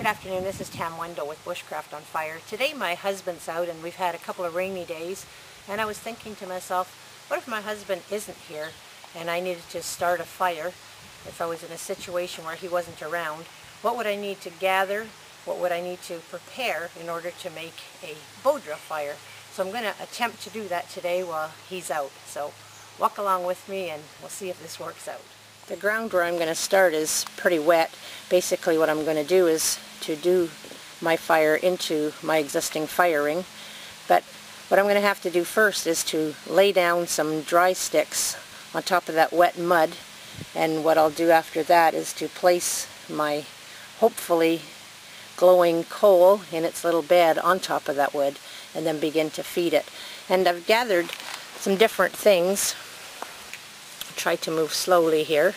afternoon, this is Tam Wendell with Bushcraft on Fire. Today my husband's out and we've had a couple of rainy days, and I was thinking to myself, what if my husband isn't here and I needed to start a fire? If I was in a situation where he wasn't around, what would I need to gather? What would I need to prepare in order to make a bow drill fire? So I'm going to attempt to do that today while he's out. So walk along with me and we'll see if this works out. The ground where I'm going to start is pretty wet. Basically what I'm going to do is to do my fire into my existing fire ring. But what I'm going to have to do first is to lay down some dry sticks on top of that wet mud. And what I'll do after that is to place my hopefully glowing coal in its little bed on top of that wood and then begin to feed it. And I've gathered some different things. Try to move slowly here.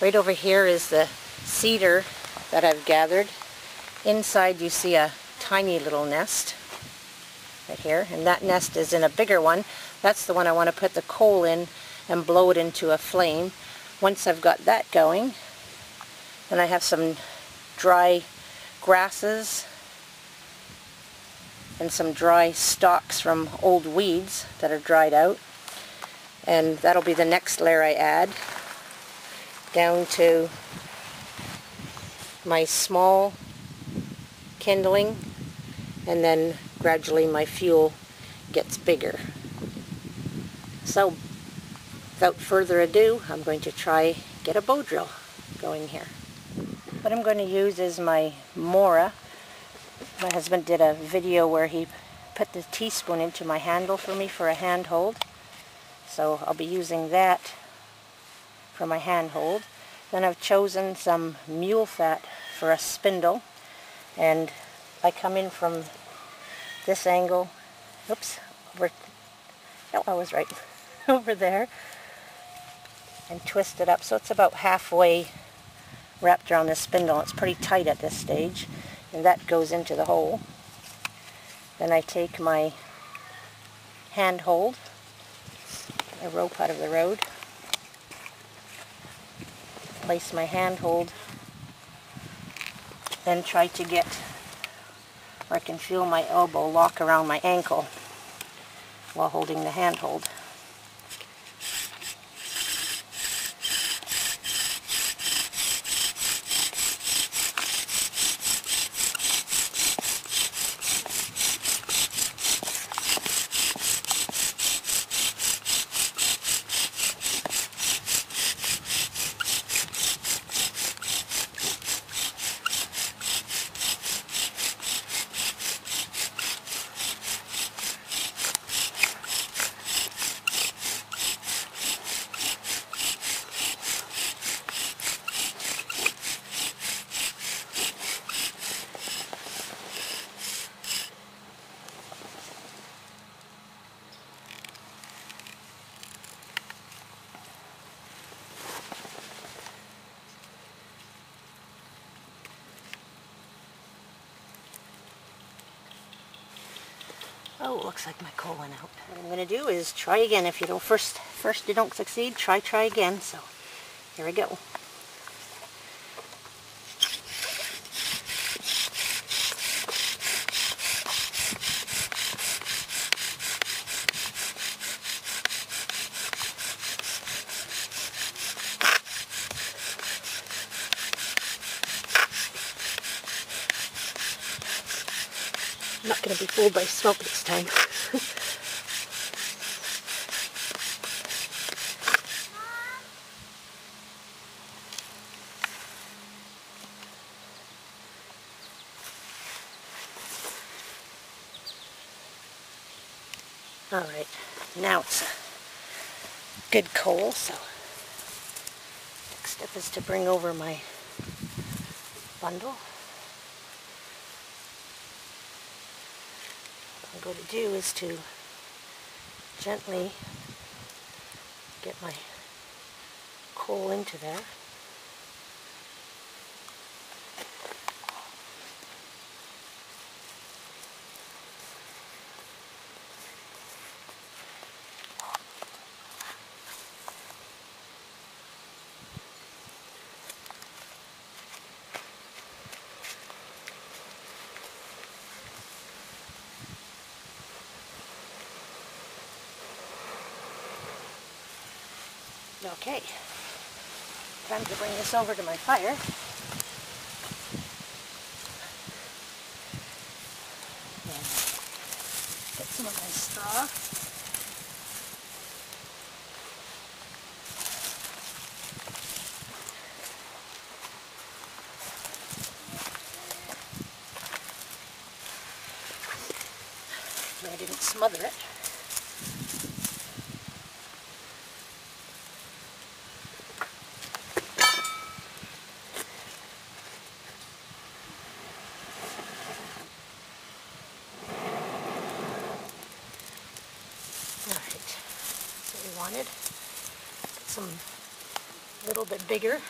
Right over here is the cedar that I've gathered. Inside you see a tiny little nest right here, and that nest is in a bigger one. That's the one I want to put the coal in and blow it into a flame. Once I've got that going, then I have some dry grasses and some dry stalks from old weeds that are dried out, and that'll be the next layer I add, down to my small kindling, and then gradually my fuel gets bigger. So without further ado, I'm going to try get a bow drill going here. What I'm going to use is my Mora. My husband did a video where he put the teaspoon into my handle for me for a handhold. So I'll be using that for my handhold. Then I've chosen some mule fat for a spindle. And I come in from this angle. Oops. Over, no, I was right. Over there. And twist it up. So it's about halfway wrapped around the spindle. It's pretty tight at this stage. And that goes into the hole. Then I take my handhold, a rope out of the road, place my handhold, then try to get where I can feel my elbow lock around my ankle while holding the handhold. Oh, it looks like my coal went out. What I'm going to do is try again. If you don't first you don't succeed, try again. So here we go. I'm not going to be fooled by smoke this time. Alright, now it's a good coal, so next step is to bring over my bundle. What I'm going to do is to gently get my coal into there. Okay, time to bring this over to my fire. And get some of my straw. I didn't smother it. Alright, that's what we wanted. Get some a little bit bigger.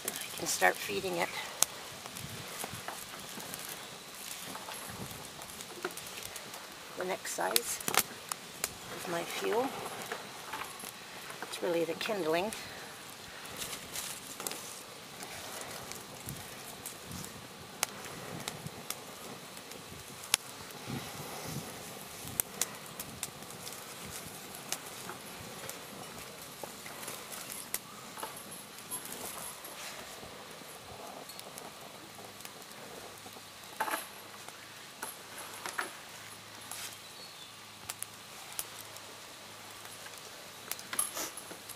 I can start feeding it. The next size is my fuel. It's really the kindling.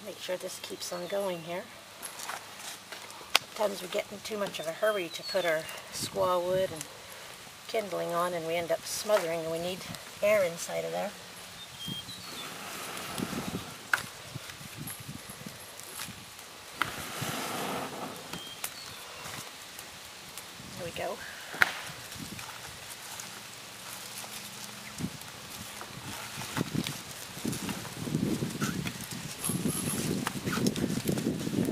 Make sure this keeps on going here. Sometimes we get in too much of a hurry to put our squaw wood and kindling on, and we end up smothering, and we need air inside of there. There we go.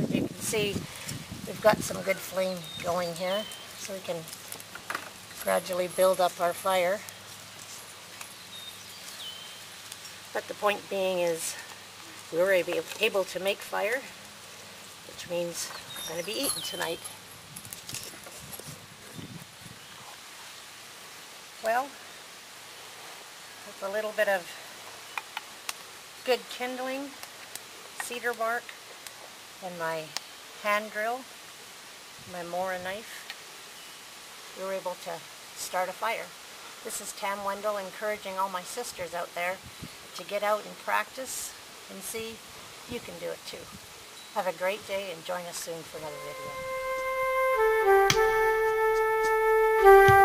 As you can see, we've got some good flame going here, so we can gradually build up our fire. But the point being is we were able to make fire, which means we're going to be eating tonight. Well, with a little bit of good kindling, cedar bark, and my hand drill, my Mora knife, we were able to start a fire. This is Tam Wendell encouraging all my sisters out there to get out and practice and see you can do it too. Have a great day and join us soon for another video.